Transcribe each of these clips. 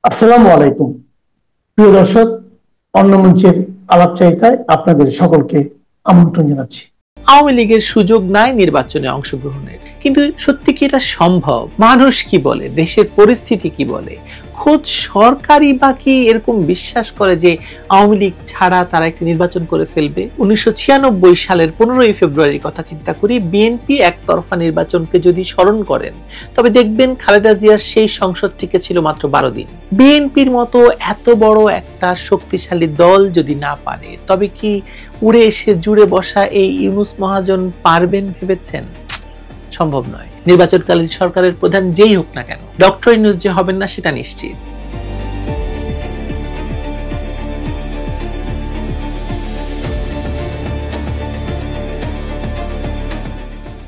আসসালামু আলাইকুম। প্রিয় দর্শক, অন্য মঞ্চের আলাপচারিতায় আপনাদের সকলকে আমন্ত্রণ জানাচ্ছি। আওয়ামী লীগের সুযোগ নাই নির্বাচনে অংশগ্রহণের, কিন্তু সত্যি কি এটা সম্ভব? মানুষ কি বলে, দেশের পরিস্থিতি কি বলে, খোদ সরকারই বা কি এরকম বিশ্বাস করে যে আওয়ামী লীগ ছাড়া তারা একটি নির্বাচন করে ফেলবে? 1996 সালের 15ই ফেব্রুয়ারির কথা চিন্তা করি। বিএনপি একতরফা নির্বাচনকে যদি স্মরণ করেন, তবে দেখবেন খালেদা জিয়ার সেই সংসদ টিকে ছিল মাত্র 12 দিন। বিএনপির মতো এত বড় একটা শক্তিশালী দল যদি না পারে, তবে কি উড়ে এসে জুড়ে বসা এই ইউনূস মহাজন পারবেন ভেবেছেন? সম্ভব নয়। নির্বাচনকালীন সরকারের প্রধান যেই হোক না কেন, ডক্টর ইউনূস যে হবেন না সেটা নিশ্চিত।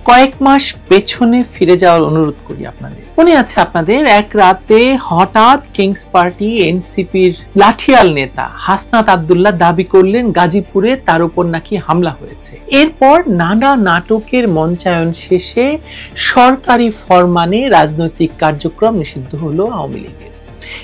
কয়েক মাস পেছনে ফিরে যাওয়ার অনুরোধ করি আপনাদের। মনে আছে আপনাদের, এক রাতে হঠাৎ কিংস পার্টি এনসিপির লাঠিয়াল নেতা হাসনাত আব্দুল্লাহ দাবি করলেন গাজীপুরে তার উপর নাকি হামলা হয়েছে। এরপর নানা নাটকের মঞ্চায়ন শেষে সরকারি ফরমানে রাজনৈতিক কার্যক্রম নিষিদ্ধ হলো আওয়ামী লীগের।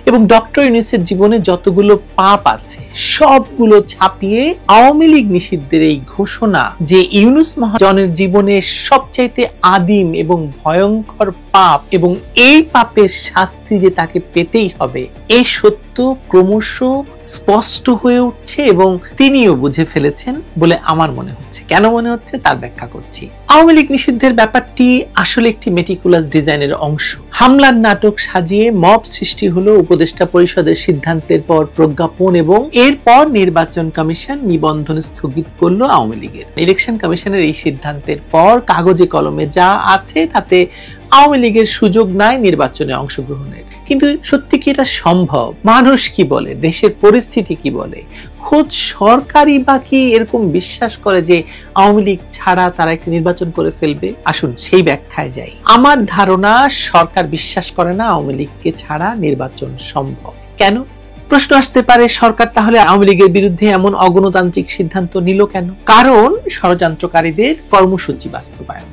এবং ডক্টর ইউনূসের জীবনে যতগুলো পাপ আছে সবগুলো ছাপিয়ে আওয়ামী লীগ নিষিদ্ধের এই ঘোষণা যে ইউনূস মহাজনের জীবনের সবচাইতে আদিম এবং ভয়ঙ্কর পাপ, এবং এই পাপের শাস্তি যে তাকে পেতেই হবে, এই সত্য ক্রমশ স্পষ্ট হয়ে উঠছে এবং তিনিও বুঝে ফেলেছেন বলে আমার মনে হচ্ছে। কেন মনে হচ্ছে তার ব্যাখ্যা করছি। আওয়ামী লীগ নিষিদ্ধের ব্যাপারটি আসলে একটি মেটিকুলাস ডিজাইনের অংশ। হামলার নাটক সাজিয়ে মব সৃষ্টি হলো উপদেষ্টা পরিষদের সিদ্ধান্তের পর প্রজ্ঞাপন, এবং এরপর নির্বাচন কমিশন নিবন্ধন স্থগিত করলো আওয়ামী লীগের। ইলেকশন কমিশনের এই সিদ্ধান্তের পর কাগজে কলমে যা আছে তাতে আওয়ামী লীগের সুযোগ নাই নির্বাচনে অংশগ্রহণের, কিন্তু সত্যি কি এটা সম্ভব? মানুষ কি বলে, দেশের পরিস্থিতি কি বলে, খোদ সরকারই বা কি এরকম বিশ্বাস করে যে আওয়ামী লীগ ছাড়া তারা একটি নির্বাচন করে ফেলবে? আসুন সেই ব্যাখ্যায় যাই। আমার ধারণা সরকার বিশ্বাস করে না আওয়ামী লীগকে ছাড়া নির্বাচন সম্ভব। কেন? প্রশ্ন আসতে পারে, সরকার তাহলে আওয়ামী লীগের বিরুদ্ধে এমন অগণতান্ত্রিক সিদ্ধান্ত নিল কেন? কারণ ষড়যন্ত্রকারীদের কর্মসূচি বাস্তবায়ন।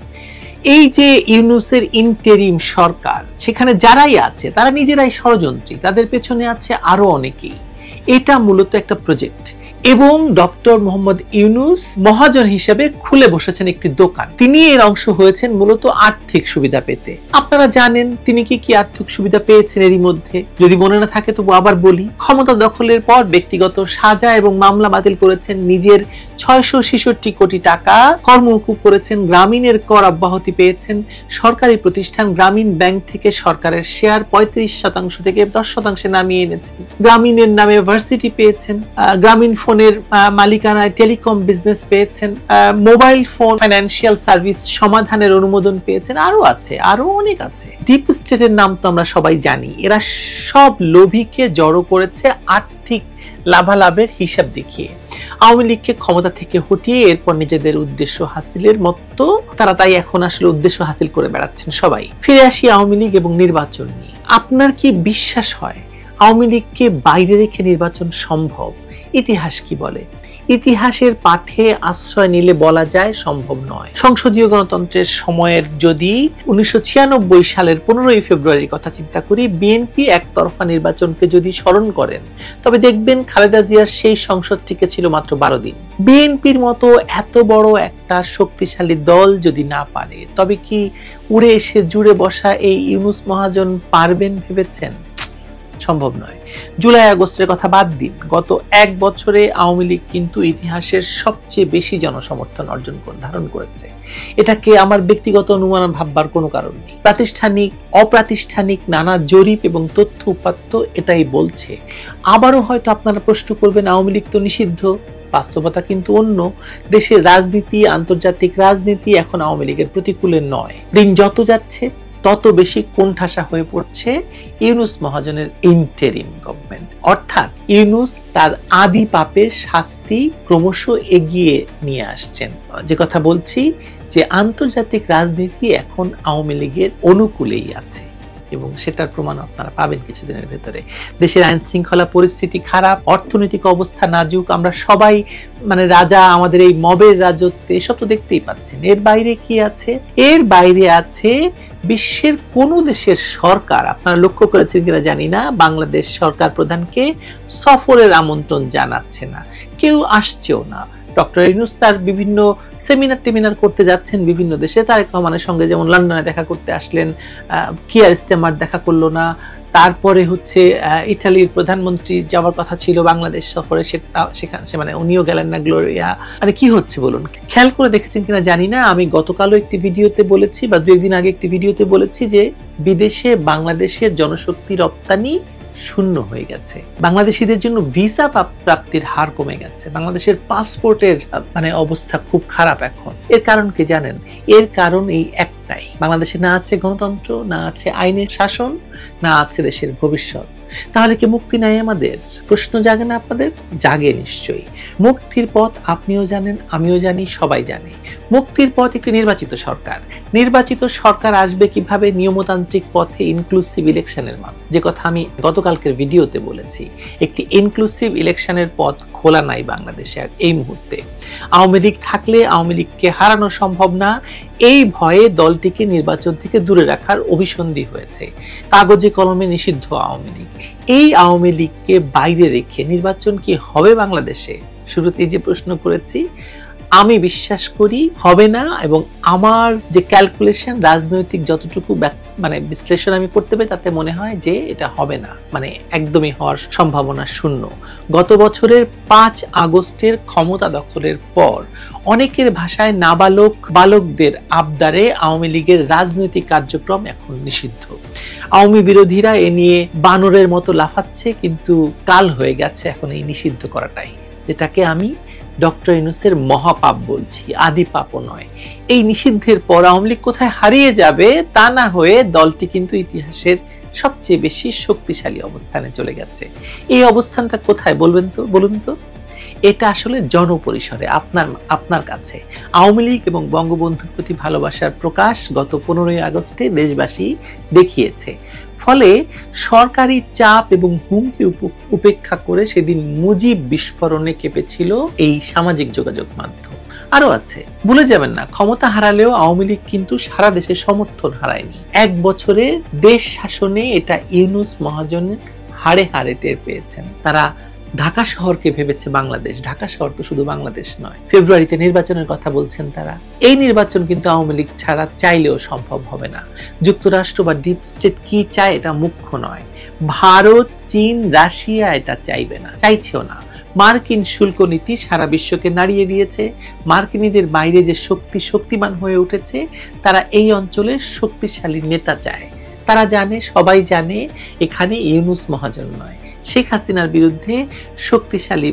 এই যে ইউনূসের ইন্টেরিম সরকার, সেখানে যারাই আছে তারা নিজেরাই ষড়যন্ত্রী, তাদের পেছনে আছে আরো অনেকেই। এটা মূলত একটা প্রজেক্ট, এবং ডক্টর মোহাম্মদ ইউনূস মহাজন হিসেবে খুলে বসেছেন একটি দোকান। তিনি এর অংশ হয়েছেন মূলত আর্থিক সুবিধা পেতে। আপনারা জানেন তিনি কি আর্থিক সুবিধা পেয়েছেন এরই মধ্যে? যদি মনে না থাকে তবু আবার বলি। ক্ষমতা দখলের পর ব্যক্তিগত সাজা এবং মামলা বাতিল করেছেন, নিজের 666 কোটি টাকা কর্মমুকুব করেছেন, গ্রামীণের কর অব্যাহতি পেয়েছেন, সরকারি প্রতিষ্ঠান গ্রামীণ ব্যাংক থেকে সরকারের শেয়ার 35% থেকে 10% নামিয়ে এনেছেন, গ্রামীণের নামে ভার্সিটি পেয়েছেন, গ্রামীণ ফোনের মালিকানায় টেলিকম বিজনেস পেয়েছেন, মোবাইল ফোন ফাইন্যান্সিয়াল সার্ভিস সমাধানের অনুমোদন পেয়েছেন, আরো আছে, আরো অনেক আছে। ডিপ স্টেটের নাম তো আমরা সবাই জানি। এরা সব লোভীকে জড়ো করেছে আর্থিক লাভালাভের হিসাব দেখিয়ে, আওয়ামী লীগকে ক্ষমতা থেকে হটিয়ে এরপর নিজেদের উদ্দেশ্য হাসিলের মতো তারা তাই এখন আসলে উদ্দেশ্য হাসিল করে বেড়াচ্ছেন সবাই। ফিরে আসি আওয়ামী লীগ এবং নির্বাচন নিয়ে। আপনার কি বিশ্বাস হয় আওয়ামী লীগকে বাইরে রেখে নির্বাচন সম্ভব? ইতিহাস কি বলে? ইতিহাসের পাঠে আশ্রয় নিলে বলা যায় সম্ভব নয়। সংসদীয় গণতন্ত্রের সময়ের যদি 1996 সালের 15ই ফেব্রুয়ারির কথা চিন্তা করি, বিএনপি একতরফা নির্বাচনকে যদি স্মরণ করেন, তবে দেখবেন খালেদা জিয়ার সেই সংসদ টিকে ছিল মাত্র 12 দিন। বিএনপির মতো এত বড় একটা শক্তিশালী দল যদি না পারে, তবে কি উড়ে এসে জুড়ে বসা এই ইউনূস মহাজন পারবেন ভেবেছেন? সম্ভব নয়। জুলাই আগস্টের কথা বাদ দিন, গত এক বছরে আওয়ামী লীগ কিন্তু ইতিহাসের সবচেয়ে বেশি জনসমর্থন ধারণ করেছে। এটাকে আমার ব্যক্তিগত অনুমান ভাববার কোনো কারণ নেই। প্রাতিষ্ঠানিক অপ্রাতিষ্ঠানিক নানা জরিপ এবং তথ্য উপাত্ত এটাই বলছে। আবারও হয়তো আপনারা প্রশ্ন করবেন, আওয়ামী লীগ তো নিষিদ্ধ। বাস্তবতা কিন্তু অন্য। দেশের রাজনীতি, আন্তর্জাতিক রাজনীতি এখন আওয়ামী লীগের প্রতিকূলে নয়। দিন যত যাচ্ছে তত বেশি কোণঠাসা হয়ে পড়ছে ইউনূস মহাজনের ইন্টেরিম গভর্নমেন্ট। অর্থাৎ ইউনূস তার আদি পাপের শাস্তি ক্রমশ এগিয়ে নিয়ে আসছেন। যে কথা বলছি, যে আন্তর্জাতিক রাজনীতি এখন আওয়ামী লীগের অনুকূলেই আছে, এবং সেটার প্রমাণ আপনারা পাবেন কিছুদিনের ভেতরে। দেশের আইন শৃঙ্খলা পরিস্থিতি খারাপ, অর্থনৈতিক অবস্থা নাজুক, আমরা সবাই রাজা, আমাদের এই মবের রাজত্বে, এসব তো দেখতেই পাচ্ছেন। এর বাইরে কি আছে? এর বাইরে আছে বিশ্বের কোন দেশের সরকার, আপনারা লক্ষ্য করেছেন কিনা জানি না, বাংলাদেশ সরকার প্রধানকে সফরের আমন্ত্রণ জানাচ্ছে না, কেউ আসছেও না। ডক্টর ইউনূস তার বিভিন্ন সেমিনার করতে যাচ্ছেন বিভিন্ন দেশে, তারেক রহমানের সঙ্গে যেমন লন্ডনে দেখা করতে আসলেন, কিয়ার স্টারমার দেখা করলো না। তারপরে ইটালির প্রধানমন্ত্রী যাওয়ার কথা ছিল বাংলাদেশ সফরে, সেখানে উনিও গেলেন না। গ্লোরিয়া, কি হচ্ছে বলুন? খেয়াল করে দেখেছেন কিনা জানি না, আমি গতকালও একটি ভিডিওতে বলেছি বা 2 দিন আগে একটি ভিডিওতে বলেছি যে বিদেশে বাংলাদেশের জনশক্তি রপ্তানি শূন্য হয়ে গেছে, বাংলাদেশিদের জন্য ভিসা প্রাপ্তির হার কমে গেছে, বাংলাদেশের পাসপোর্টের অবস্থা খুব খারাপ এখন। এর কারণ কি জানেন? এর কারণ এই একটাই, বাংলাদেশে না আছে গণতন্ত্র, না আছে আইনের শাসন, না আছে দেশের ভবিষ্যৎ। তাহলে কি মুক্তি নাই আমাদের? প্রশ্ন জাগে না আপনাদের? জাগে নিশ্চয়ই। মুক্তির পথ আপনিও জানেন, আমিও জানি, সবাই জানে। মুক্তির পথ একটি নির্বাচিত সরকার। নির্বাচিত সরকার আসবে কিভাবে? নিয়মতান্ত্রিক পথে, ইনক্লুসিভ ইলেকশনের মাধ্যমে, যে কথা আমি গতকালকের ভিডিওতে বলেছি। একটি ইনক্লুসিভ ইলেকশনের পথ খোলা নাই বাংলাদেশে আর এই মুহূর্তে। আওয়ামী লীগ থাকলে আওয়ামী লীগকে হারানো সম্ভব না, এই ভয়ে দলটিকে নির্বাচন থেকে দূরে রাখার অভিসন্ধি হয়েছে। কাগজে কলমে নিষিদ্ধ আওয়ামী লীগ। এই আওয়ামী লীগকে বাইরে রেখে নির্বাচন কি হবে বাংলাদেশে? শুরুতেই যে প্রশ্ন করেছি, আমি বিশ্বাস করি হবে না, এবং আমার যে ক্যালকুলেশন, রাজনৈতিক যতটুকু বিশ্লেষণ আমি করতে পারি, তাতে মনে হয় যে এটা হবে না, একদমই হওয়ার সম্ভাবনা শূন্য। গত বছরের 5 আগস্টের ক্ষমতা দখলের পর অনেকের ভাষায় বালকদের আবদারে আওয়ামী লীগের রাজনৈতিক কার্যক্রম এখন নিষিদ্ধ। আওয়ামী বিরোধীরা এ নিয়ে বানরের মতো লাফাচ্ছে, কিন্তু কাল হয়ে গেছে এখন এই নিষিদ্ধ করাটাই, যেটাকে আমি ডক্টর ইউনূসের মহাপাপ বলছি, আদি পাপও নয়। এই নিষিদ্ধের পর আওয়ামী লীগ কোথায় হারিয়ে যাবে তা না হয়ে দলটি কিন্তু ইতিহাসের সবচেয়ে বেশি শক্তিশালী অবস্থানে চলে গেছে। এই অবস্থানটা কোথায় বলুন তো? এটা আসলে জনপরিসরে, আপনার কাছে। আওয়ামী লীগ এবং বঙ্গবন্ধুর প্রতি ভালোবাসার প্রকাশ গত 15ই আগস্টে দেশবাসী দেখিয়েছে। ফলে সরকারি চাপ এবং হুমকি উপেক্ষা করে সেদিন মুজিব বিস্ফোরণে কেঁপেছিল এই সামাজিক যোগাযোগ মাধ্যম। আরো আছে, ভুলে যাবেন না, ক্ষমতা হারালেও আওয়ামী লীগ কিন্তু সারা দেশে সমর্থন হারায়নি। 1 বছরে দেশ শাসনে এটা ইউনূস মহাজনের হাড়ে হাড়ে টের পেয়েছেন। তারা ঢাকা শহরকে ভেবেছে বাংলাদেশ, ঢাকা শহর তো শুধু বাংলাদেশ নয়। ফেব্রুয়ারিতে নির্বাচনের কথা বলছেন তারা। এই নির্বাচন কিন্তু আওয়ামী লীগ ছাড়া চাইলেও সম্ভব হবে না। যুক্তরাষ্ট্র বা ডিপ স্টেট কি চায় এটা মুখ্য নয়। ভারত, চীন, রাশিয়া এটা চাইবে না, চাইছেও না। মার্কিন শুল্ক নীতি সারা বিশ্বকে নাড়িয়ে দিয়েছে। মার্কিনীদের বাইরে যে শক্তিমান হয়ে উঠেছে, তারা এই অঞ্চলে শক্তিশালী নেতা চায়। তারা জানে, সবাই জানে, এখানে ইউনূস মহাজন নয়, শেখ হাসিনার বিরুদ্ধে শক্তিশালী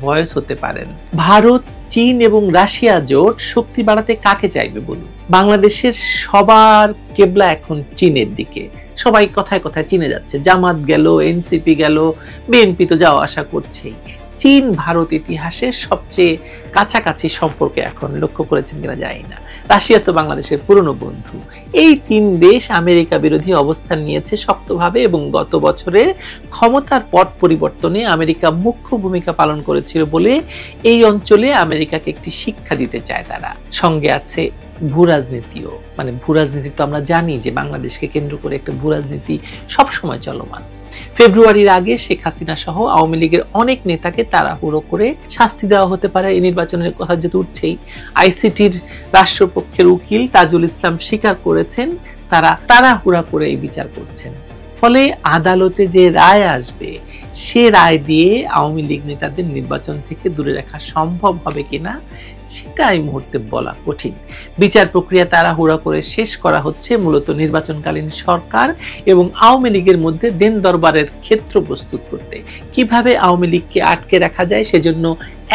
ভয়েস হতে পারেন। ভারত, চীন এবং রাশিয়া জোট শক্তি বাড়াতে কাকে চাইবে বলুন? বাংলাদেশের সবার কেবলা এখন চীনের দিকে। সবাই কথায় কথায় চীনে যাচ্ছে। জামাত গেল, এনসিপি গেল, বিএনপি তো যাওয়া আসা করছেই। চীন ভারত ইতিহাসের সবচেয়ে কাছাকাছি সম্পর্কে এখন, লক্ষ্য করেছেন কিনা জানি না। রাশিয়া তো বাংলাদেশের পুরনো বন্ধু। এই 3 দেশ আমেরিকা বিরোধী অবস্থান নিয়েছে শক্তভাবে, এবং গত বছরে ক্ষমতার পট পরিবর্তনে আমেরিকা মুখ্য ভূমিকা পালন করেছিল বলে এই অঞ্চলে আমেরিকাকে একটি শিক্ষা দিতে চায় তারা। সঙ্গে আছে ভূরাজনীতিও, ভূরাজনীতি তো আমরা জানি যে বাংলাদেশকে কেন্দ্র করে একটা ভূরাজনীতি সবসময় চলমান। ফেব্রুয়ারির আগে শেখ হাসিনা সহ আওয়ামী লীগের অনেক নেতাকে তাড়াহুড়ো করে শাস্তি দেওয়া হতে পারে। এই নির্বাচনের কথা যেহেতু উঠছেই, আইসিটির রাষ্ট্রপক্ষের উকিল তাজুল ইসলাম স্বীকার করেছেন তারা তাড়াহুড়া করে এই বিচার করছেন। ফলে আদালতে যে রায় আসবে, সে রায় দিয়ে আওয়ামী লীগ নেতাদের নির্বাচন থেকে দূরে রাখা সম্ভব হবে কিনা সেটা এই মুহূর্তে বলা কঠিন। বিচার প্রক্রিয়া তাড়াহুড়া করে শেষ করা হচ্ছে মূলত নির্বাচনকালীন সরকার এবং আওয়ামী লীগের মধ্যে দেন দরবারের ক্ষেত্র প্রস্তুত করতে। কিভাবে আওয়ামী লীগকে আটকে রাখা যায় সেজন্য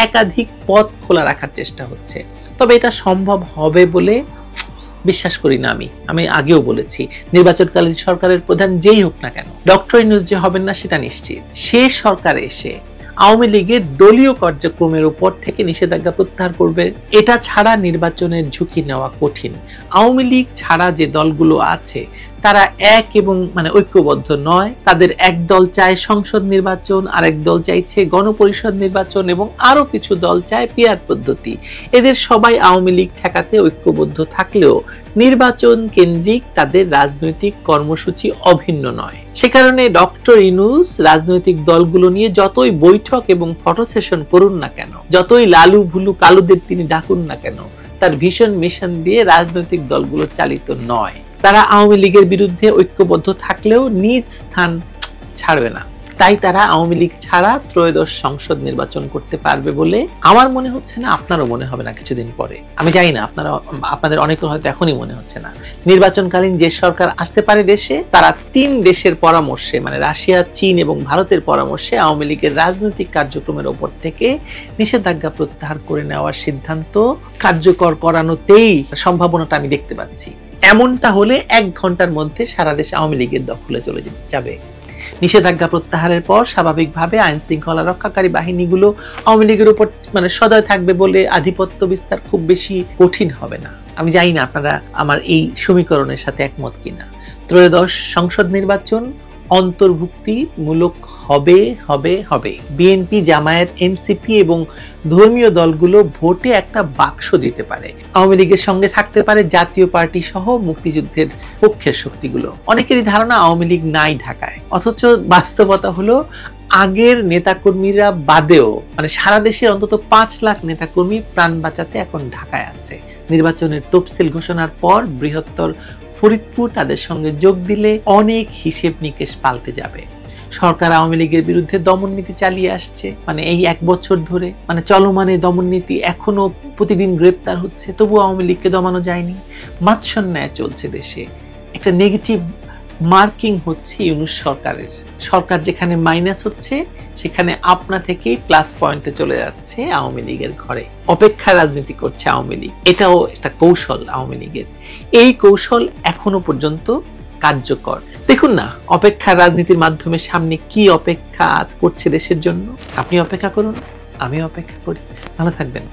একাধিক পথ খোলা রাখার চেষ্টা হচ্ছে। তবে এটা সম্ভব হবে বলে বিশ্বাস করি না। আমি আগেও বলেছি, নির্বাচনকালীন সরকারের প্রধান যেই হোক না কেন, ডক্টর ইউনূস যে হবেন না সেটা নিশ্চিত। সে সরকার এসে আওয়ামী লীগের দলীয় কার্যক্রমের উপর থেকে নিষেধাজ্ঞা প্রত্যাহার করবে। এটা ছাড়া নির্বাচনের ঝুঁকি নেওয়া কঠিন। আওয়ামী লীগ ছাড়া যে দলগুলো আছে তারা এক এবং ঐক্যবদ্ধ নয়। তাদের এক দল চায় সংসদ নির্বাচন, আরেক দল চাইছে গণপরিষদ নির্বাচন, এবং আরো কিছু দল চায় পিয়ার পদ্ধতি। এদের সবাই আওয়ামী লীগ ঠেকাতে ঐক্যবদ্ধ থাকলেও নির্বাচন কেন্দ্রিক তাদের রাজনৈতিক কর্মসূচি অভিন্ন নয়। সে কারণে ডক্টর ইউনূস রাজনৈতিক দলগুলো নিয়ে যতই বৈঠক এবং ফটো সেশন করুন না কেন, যতই লালু ভুলু কালুদের তিনি ডাকুন না কেন, তার ভিশন মিশন দিয়ে রাজনৈতিক দলগুলো চালিত নয়। তারা আওয়ামী লীগের বিরুদ্ধে ঐক্যবদ্ধ থাকলেও নিজ স্থান ছাড়বে না। তাই তারা আওয়ামী লীগ ছাড়া ত্রয়োদশ সংসদ নির্বাচন করতে পারবে বলে আমার মনে হচ্ছে না, আপনারও মনে হবে না কিছুদিন পরে। আমি জানি না আপনাদের অনেকের হয়তো এখনই মনে হচ্ছে না। নির্বাচনকালীন যে সরকার আসতে পারে দেশে, তারা 3 দেশের পরামর্শে, রাশিয়া, চীন এবং ভারতের পরামর্শে আওয়ামী লীগের রাজনৈতিক কার্যক্রমের উপর থেকে নিষেধাজ্ঞা প্রত্যাহার করে নেওয়ার সিদ্ধান্ত কার্যকর করানোতেই সম্ভাবনাটা আমি দেখতে পাচ্ছি। এমনটা হলে 1 ঘন্টার মধ্যে সারা দেশ আওয়ামী লীগের দখলে চলে যাবে। নিষেধাজ্ঞা প্রত্যাহারের পর স্বাভাবিকভাবে আইন শৃঙ্খলা রক্ষাকারী বাহিনীগুলো আওয়ামী লীগের উপর সদয় থাকবে বলে আধিপত্য বিস্তার খুব বেশি কঠিন হবে না। আমি জানি না আপনারা আমার এই সমীকরণের সাথে একমত কিনা। ত্রয়োদশ সংসদ নির্বাচন অন্তর্ভুক্তিমূলক হবে হবে হবে। বিএনপি, জামায়াত, এনসিপি এবং ধর্মীয় দলগুলো ভোটে একটা বাক্স দিতে পারে। আওয়ামী লীগের সঙ্গে থাকতে পারে জাতীয় পার্টি সহ মুক্তিযুদ্ধের পক্ষের শক্তিগুলো। অনেকেরই ধারণা আওয়ামী লীগ নাই ঢাকায়, অথচ বাস্তবতা হলো আগের নেতাকর্মীরা বাদেও সারা দেশের অন্তত 5 লাখ নেতাকর্মী প্রাণ বাঁচাতে এখন ঢাকায় আছে। নির্বাচনের তফসিল ঘোষণার পর বৃহত্তর ফরিদপুর তাদের সঙ্গে যোগ দিলে অনেক হিসেব নিকেশ পাল্টে যাবে। সরকার আওয়ামী লীগের বিরুদ্ধে দমন নীতি চালিয়ে আসছে, এই 1 বছর ধরে চলমানে দমন নীতি, এখনো প্রতিদিন গ্রেপ্তার হচ্ছে, তবু আওয়ামী লীগকে দমানো যায়নি। মাৎসন্যায় চলছে দেশে। একটা নেগেটিভ মার্কিং হচ্ছে ইউনূস সরকারের। সরকার যেখানে মাইনাস হচ্ছে সেখানে আপনা থেকেই প্লাস পয়েন্টে চলে যাচ্ছে আওয়ামী লীগের ঘরে। অপেক্ষা রাজনীতি করছে আওয়ামী লীগ। এটাও একটা কৌশল আওয়ামী লীগের। এই কৌশল এখনো পর্যন্ত কার্যকর। দেখুন না অপেক্ষার রাজনীতির মাধ্যমে সামনে কি অপেক্ষা করছে দেশের জন্য। আপনি অপেক্ষা করুন, আমি অপেক্ষা করি। ভালো থাকবেন।